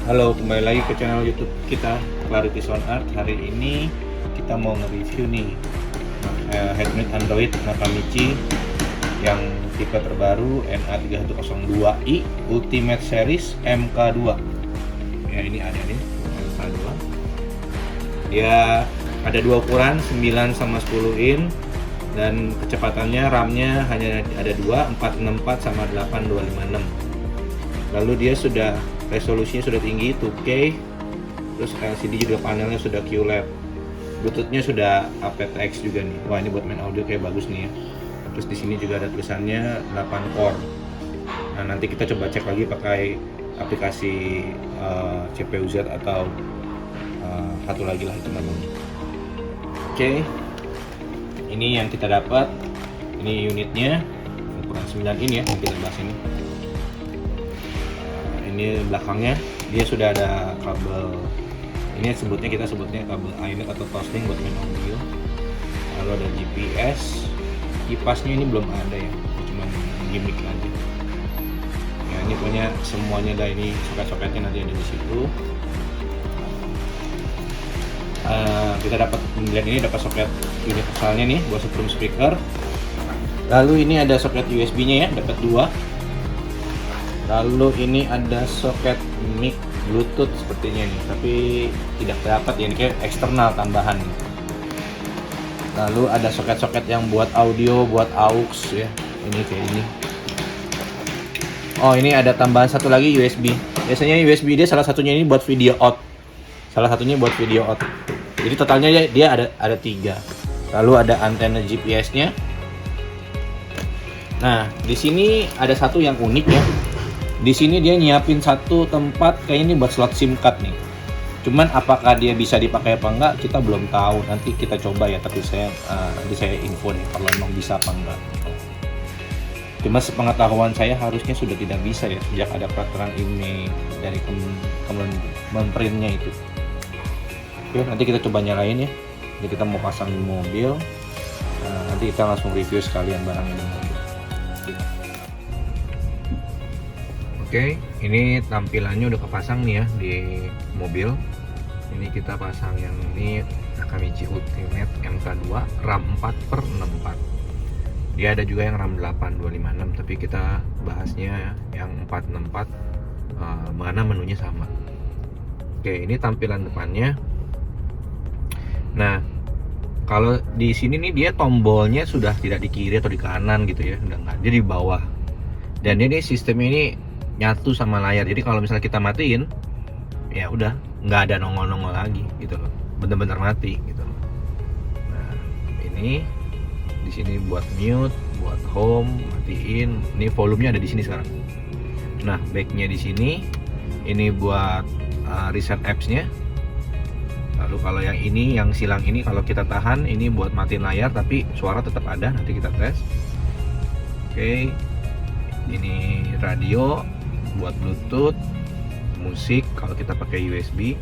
Halo, kembali lagi ke channel YouTube kita, Clarity Sound Art. Hari ini kita mau nge-review nih headmade Android Nakamichi yang tipe terbaru NA3102i Ultimate Series MK2. Ya, ini ada nih MK2. Dia ada dua ukuran, 9 sama 10 in, dan kecepatannya RAM-nya hanya ada 2, 464 sama 8256. Lalu dia sudah resolusinya sudah tinggi 2K, terus LCD juga panelnya sudah QLED, Bluetoothnya sudah aptX juga nih. Wah, ini buat main audio kayak bagus nih ya. Terus di sini juga ada tulisannya 8 core. Nah, nanti kita coba cek lagi pakai aplikasi CPU-Z atau satu lagi lah itu namanya. Oke, ini yang kita dapat. Ini unitnya ukuran 9 in ya, yang kita bahas ini. Ini belakangnya dia sudah ada kabel, ini kita sebutnya kabel iNet atau toasting buat main audio. Lalu ada GPS, kipasnya ini belum ada ya, cuma gimmick aja ya. Ini punya semuanya ada, ini soket-soketnya nanti ada di situ. Kita dapat pembelian ini, dapat soket universalnya nih buat setrum speaker. Lalu ini ada soket USB nya ya, dapat 2. Lalu ini ada soket mic Bluetooth sepertinya nih, tapi tidak dapat ya, ini kayak eksternal tambahan. Lalu ada soket-soket yang buat audio, buat aux ya, ini kayak ini. Oh, ini ada tambahan satu lagi USB. Biasanya USB dia salah satunya ini buat video out, Jadi totalnya dia ada 3. Lalu ada antena GPS-nya. Nah, di sini ada satu yang unik ya. Di sini dia nyiapin satu tempat kayak ini buat slot SIM card nih. Cuman apakah dia bisa dipakai apa enggak kita belum tahu. Nanti kita coba ya, tapi nanti saya info deh kalau memang bisa apa enggak. Cuma sepengetahuan saya harusnya sudah tidak bisa ya, sejak ada peraturan ini dari Kemenprintnya itu. Oke, nanti kita coba nyalain ya. Jadi kita mau pasang di mobil. Nanti kita langsung review sekalian barangnya di mobil. Oke, ini tampilannya udah kepasang nih ya di mobil. Ini kita pasang yang ini Nakamichi Ultimate MK2 RAM 4/64. Dia ada juga yang RAM 8256, tapi kita bahasnya yang 464, mana menunya sama. Oke, ini tampilan depannya. Nah, kalau di sini nih dia tombolnya sudah tidak di kiri atau di kanan gitu ya, udah nggak, dia di bawah. Dan ini sistemnya ini nyatu sama layar, jadi kalau misalnya kita matiin ya udah nggak ada nongol-nongol lagi gitu loh, bener-bener mati gitu loh. Nah, ini di sini buat mute, buat home, matiin. Ini volumenya ada di sini sekarang. Nah, backnya di sini, ini buat reset apps-nya. Lalu kalau yang ini, yang silang ini kalau kita tahan, ini buat matiin layar tapi suara tetap ada, nanti kita tes. Oke, ini radio buat Bluetooth, musik kalau kita pakai USB,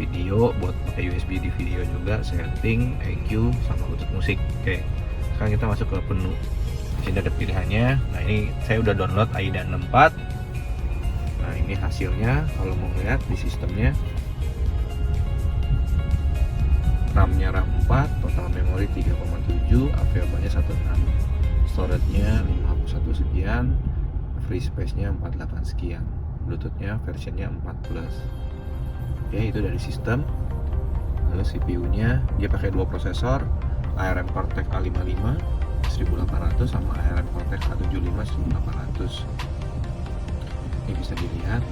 video buat pakai USB di video juga, setting, EQ sama Bluetooth musik. Oke, sekarang kita masuk ke menu. Di sini ada pilihannya. Nah, ini saya udah download AIDA 64. Nah, ini hasilnya kalau mau lihat di sistemnya. RAM-nya RAM 4, total memori 3,7, available-nya 16, storage-nya 51 sekian, free space-nya 48 sekian, Bluetooth-nya versionnya 14. Oke, itu dari sistem. Lalu CPU-nya dia pakai 2 prosesor, ARM Cortex A55 1800 sama ARM Cortex A75 1800. Ini bisa dilihat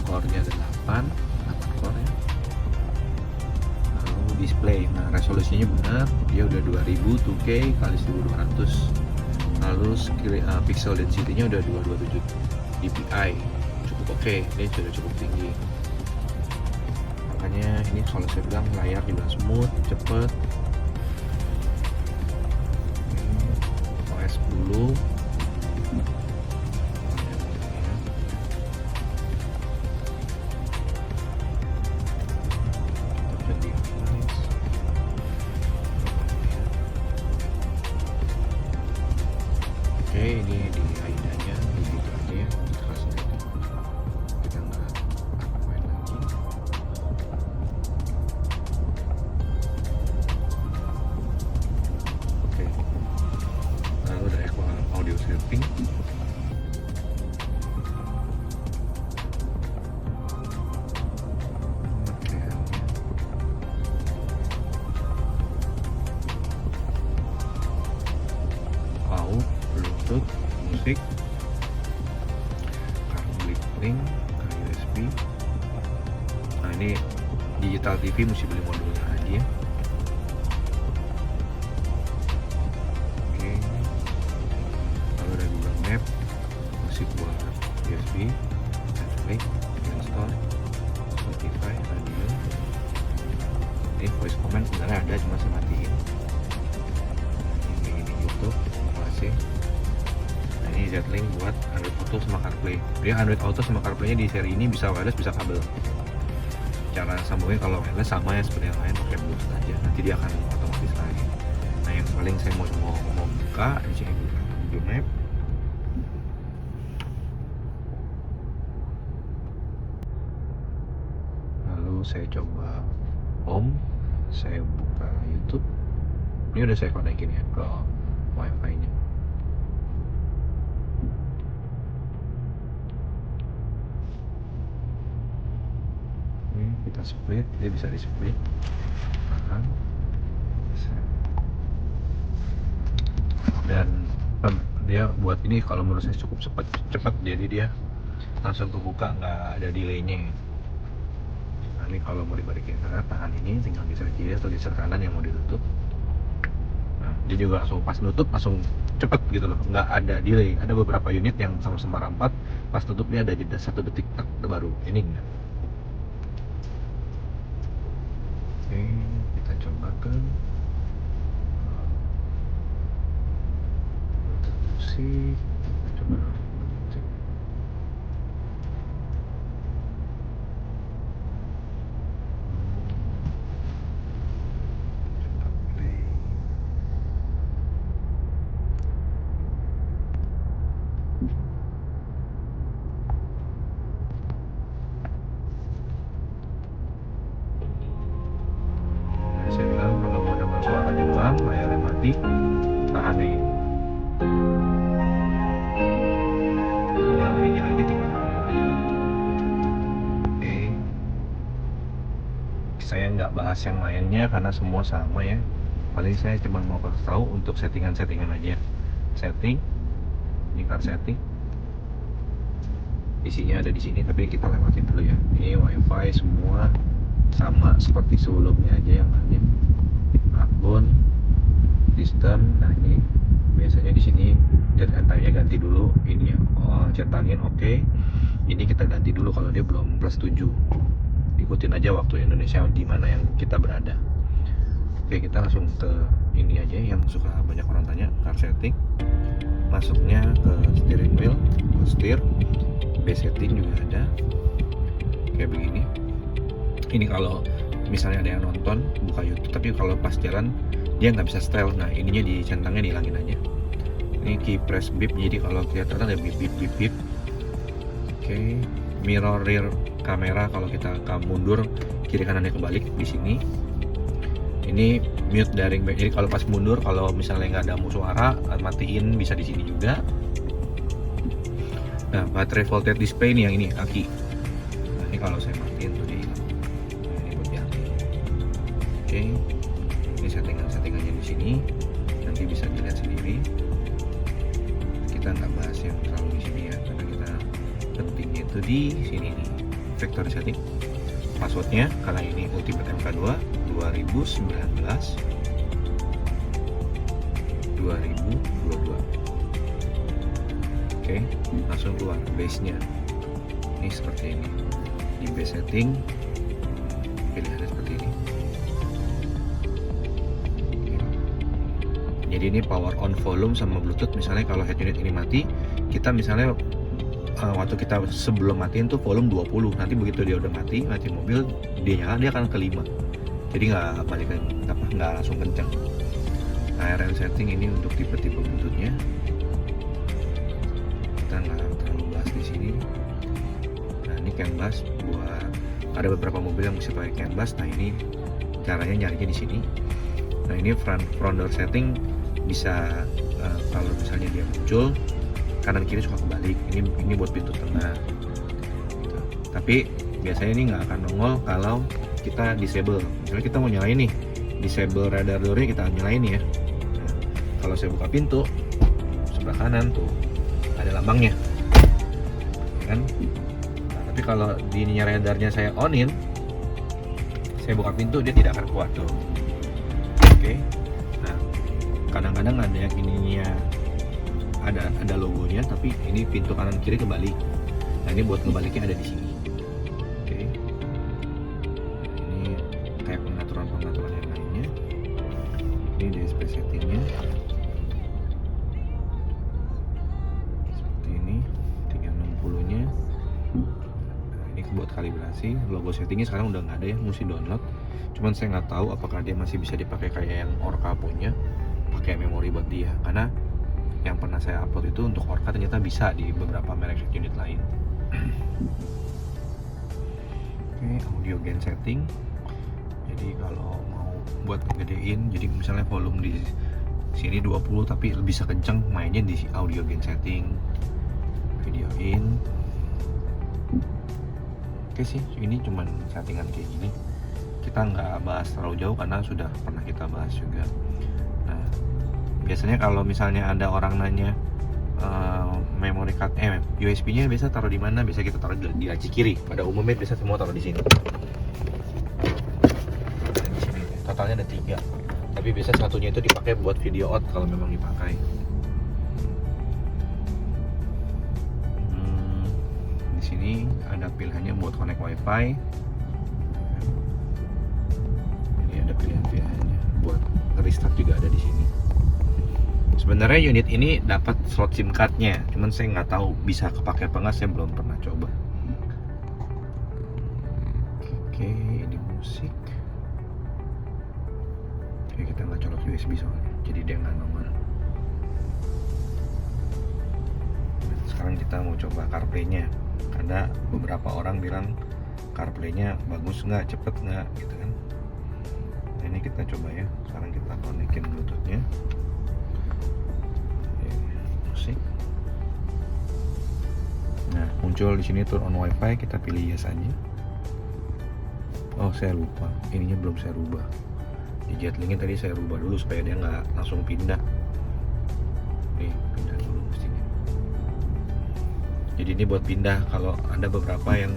core-nya ada 8 core ya. Lalu display, nah resolusinya benar, dia udah 2000 2K kali 1200. Lalu pixel density-nya udah 227 dpi, cukup oke, ini sudah cukup tinggi. Makanya ini kalau saya bilang layar juga smooth, cepet. OS 10. Oke, ini di AIDA-nya begitu aja ya, untuk kita nggak apa-apa TV. Nah ini digital TV mesti beli modulnya lagi ya. Oke, lalu ada Google Map, musik buat USB, Netflix, Install, Spotify, radio. Ini voice command sebenarnya ada, cuma saya matiin. Ini YouTube, masih. Nah ini Z-Link buat Android Auto sama CarPlay. Dia Android Auto sama CarPlay-nya di seri ini bisa wireless, bisa kabel. Cara sambungnya kalau wireless sama ya seperti yang lain, pakai Bluetooth aja. Nanti dia akan otomatis lagi. Nah yang paling saya mau buka di sini Google Map. Lalu saya coba Home, saya buka YouTube. Ini udah saya konekin ya ke WiFi-nya. Ini kita split, dia bisa di split. Dan dia buat ini kalau menurut saya cukup cepat, jadi dia langsung kebuka, nggak ada delaynya. Nah ini kalau mau dibalikin ke tahan ini, tinggal geser kiri atau geser kanan yang mau ditutup. Nah dia juga langsung pas nutup langsung cepet gitu loh, nggak ada delay. Ada beberapa unit yang sama-sama rampat, pas tutup dia ada jeda 1 detik tak baru, ini enggak. Oke, kita coba ke musik. Kita coba musik. Coba play. Nah, saya bilang kalau mau dengar suara Jepang, layarnya mati, tahan ini. Nyalainnya lagi tinggal aja. Oke. Saya nggak bahas yang lainnya karena semua sama ya. Paling saya cuma mau kasih tahu untuk settingan-settingan aja. Setting, ini card setting. Isinya ada di sini, tapi kita lewatin dulu ya. Ini WiFi semua sama seperti sebelumnya aja yang lainnya. Akun, sistem. Nah ini biasanya di sini date and time-nya ganti dulu. Ini centangin oke. Ini kita ganti dulu kalau dia belum plus 7. Ikutin aja waktu Indonesia di mana yang kita berada. Oke, kita langsung ke ini aja yang suka banyak orang tanya, car setting. Masuknya ke steering wheel, ke steer, base setting juga ada. Kayak begini. Ini kalau misalnya ada yang nonton buka YouTube, tapi kalau pas jalan dia nggak bisa setel. Nah ininya di centangnya dihilangin aja. Ini key press beep, jadi kalau kelihatan ada beep beep beep beep. Oke, mirror rear kamera kalau kita mundur kiri kanannya kebalik di sini. Ini mute daring back, jadi kalau pas mundur kalau misalnya nggak ada suara matiin bisa di sini juga. Nah baterai voltage display nih yang ini aki. Nah ini kalau saya matiin tuh dia hilang. Nah, ini buat yang oke, ini settingannya di sini, nanti bisa dilihat sendiri. Kita nggak bahas yang terlalu di sini ya, karena kita pentingnya itu di sini nih, factory setting. Passwordnya karena ini Ultimate MK2 2019 2022. Oke, langsung keluar base-nya. Ini seperti ini. Di base setting pilihannya seperti ini. Oke. Jadi ini power on volume sama Bluetooth. Misalnya kalau head unit ini mati, kita misalnya waktu kita sebelum matiin tuh volume 20. Nanti begitu dia udah mati mobil, dia nyala, dia akan ke 5. Jadi nggak balik nggak langsung kencang. ARM setting ini untuk tipe-tipe Bluetooth-nya. Kita nggak terlalu bahas di sini. Nah ini CAN bus buat ada beberapa mobil yang mesti pakai CAN bus. Nah ini caranya nyarinya di sini. Nah ini front door setting bisa kalau misalnya dia muncul kanan kiri suka kebalik. Ini buat pintu tengah. Gitu. Tapi biasanya ini nggak akan nongol kalau kita disable. Misalnya kita mau nyalain nih, disable radar door-nya kita nyalain ya. Nah, kalau saya buka pintu sebelah kanan tuh ada lambangnya, kan? Nah, Tapi kalau di ininya radarnya saya onin, saya buka pintu, dia tidak akan kuat tuh. Oke. Nah, kadang-kadang ada yang ininya ada logonya, tapi ini pintu kanan kiri kebalik. Nah, ini buat ngebaliknya ada di sini. Oke. Ini kayak pengaturan yang lainnya. Ini DSP settingnya seperti ini, 360 nya. Nah, ini buat kalibrasi. Logo settingnya sekarang udah nggak ada ya, mesti download. Cuman saya nggak tahu apakah dia masih bisa dipakai kayak yang Orca punya, pakai memori buat dia. Karena yang pernah saya upload itu untuk Orca ternyata bisa di beberapa merek unit lain. Oke, audio gain setting. Jadi kalau mau buat ngegedein, jadi misalnya volume di sini 20 tapi bisa kenceng, mainnya di audio gain setting. Video in. Oke sih, ini cuman settingan kayak gini. Kita nggak bahas terlalu jauh karena sudah pernah kita bahas juga. Nah, biasanya kalau misalnya ada orang nanya memory card USB-nya biasa taruh di mana? Biasa kita taruh di laci kiri. Pada umumnya biasa semua taruh di sini. Di sini totalnya ada 3. Tapi biasa satunya itu dipakai buat video out kalau memang dipakai. Di sini ada pilihannya buat connect WiFi. Ini ada pilihan-pilihannya buat restart juga ada di sini. Sebenarnya unit ini dapat slot SIM card-nya, cuman saya nggak tahu bisa kepake apa nggak, saya belum pernah coba. Oke, ini musik. Oke, kita nggak colok USB soalnya, jadi dia nggak normal. Sekarang kita mau coba CarPlay-nya. Ada beberapa orang bilang CarPlay-nya bagus nggak, cepet nggak, gitu kan. Nah, ini kita coba ya. Sekarang kita konekin Bluetooth-nya. Musik. Nah, muncul di sini turn on WiFi, kita pilih yes aja. Oh, saya lupa, ininya belum saya rubah. Di Jetlink-nya tadi saya rubah dulu supaya dia nggak langsung pindah. Nih, pindah dulu mestinya. Jadi ini buat pindah, kalau ada beberapa yang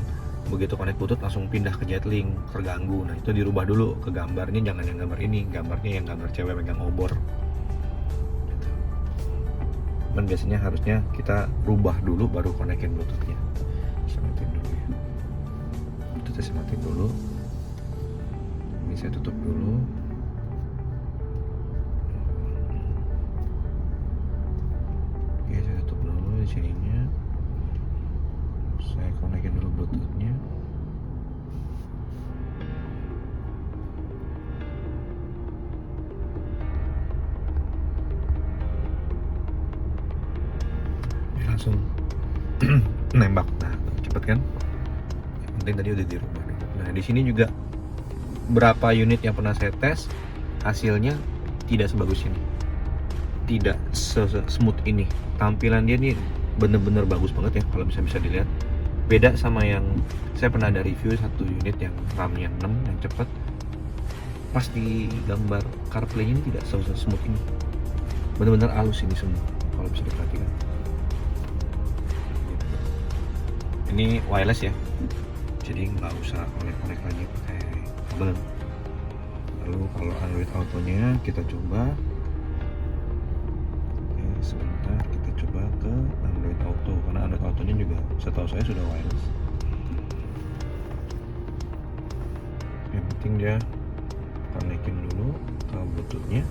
begitu connect Bluetooth langsung pindah ke Jetlink, terganggu. Nah, itu dirubah dulu ke gambarnya, jangan yang gambar ini, gambarnya yang gambar cewek megang obor. Cuman biasanya harusnya kita rubah dulu baru konekin Bluetooth-nya. Saya matiin dulu ya. Bluetooth-nya saya matiin dulu. Ini saya tutup dulu. Oke, saya tutup dulu di sininya. Saya konekin dulu Bluetooth-nya. Langsung nembak. Nah, cepet kan? Yang penting tadi udah dirubah. Nah, di sini juga berapa unit yang pernah saya tes, hasilnya tidak sebagus ini, tidak smooth ini. Tampilan dia nih bener-bener bagus banget ya kalau bisa dilihat. Beda sama yang saya pernah ada review satu unit yang RAM-nya 6 yang cepet. Pas di gambar CarPlay ini tidak smooth ini. Bener-bener halus ini semua kalau bisa diperhatikan. Ini wireless ya, jadi nggak usah konek-konek lagi pakai kabel. Lalu kalau Android Auto-nya kita coba. Oke, sebentar kita coba ke Android Auto, karena Android Auto-nya juga setahu saya sudah wireless. Yang penting dia konekin dulu ke Bluetooth-nya.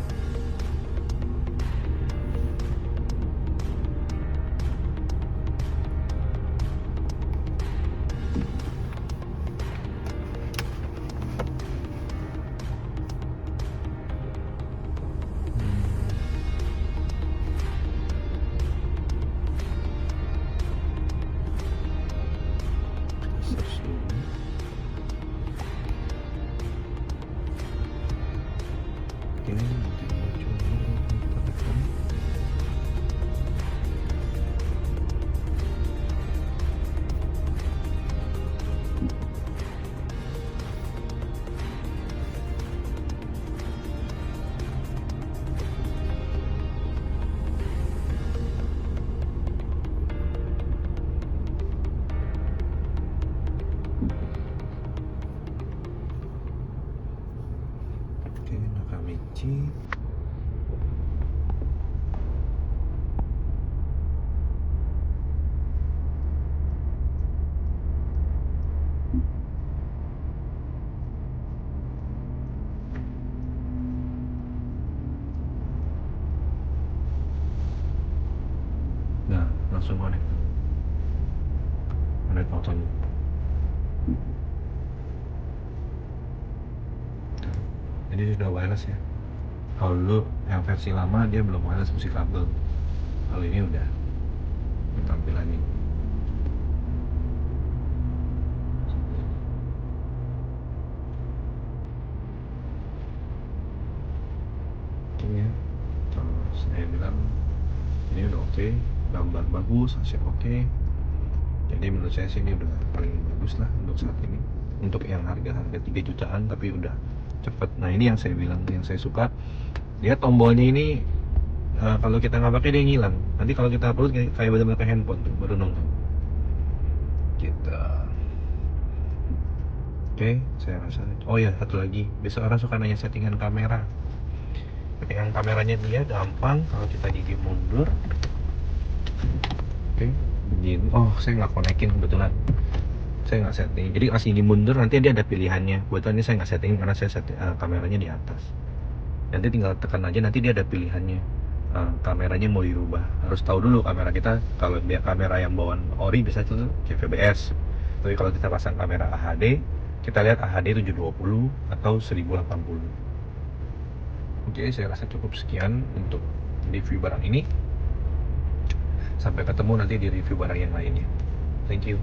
kunci. Nah, langsung connect. Connect auto. Jadi udah wireless ya. Kalau dulu yang versi lama dia belum wireless, mesti kabel. Kalau ini udah tampilan ini. Ini ya. Terus saya bilang ini udah oke, gambar bagus, hasil oke. Jadi menurut saya sih ini udah paling bagus lah untuk saat ini. Untuk yang harga-harga 3 jutaan tapi udah cepet. Nah ini yang saya bilang, yang saya suka, dia tombolnya ini kalau kita nggak pakai dia ngilang. Nanti kalau kita upload kayak benar-benar ke handphone tuh baru nongol. Kita oke, saya rasa. Oh ya, satu lagi. Besok orang suka nanya settingan kamera. Settingan kameranya dia gampang kalau kita gigi mundur. Oke, begini. Oh, saya nggak konekin kebetulan. Saya nggak setting. Jadi kasih gigi mundur nanti dia ada pilihannya. Kebetulan ini saya nggak setting karena saya setting kameranya di atas. Nanti tinggal tekan aja, nanti dia ada pilihannya. Kameranya mau dirubah. Harus tahu dulu kamera kita. Kalau dia kamera yang bawaan ori bisa itu CVBS. Tapi kalau kita pasang kamera HD, kita lihat HD 720 atau 1080. Oke, saya rasa cukup sekian untuk review barang ini. Sampai ketemu nanti di review barang yang lainnya. Thank you.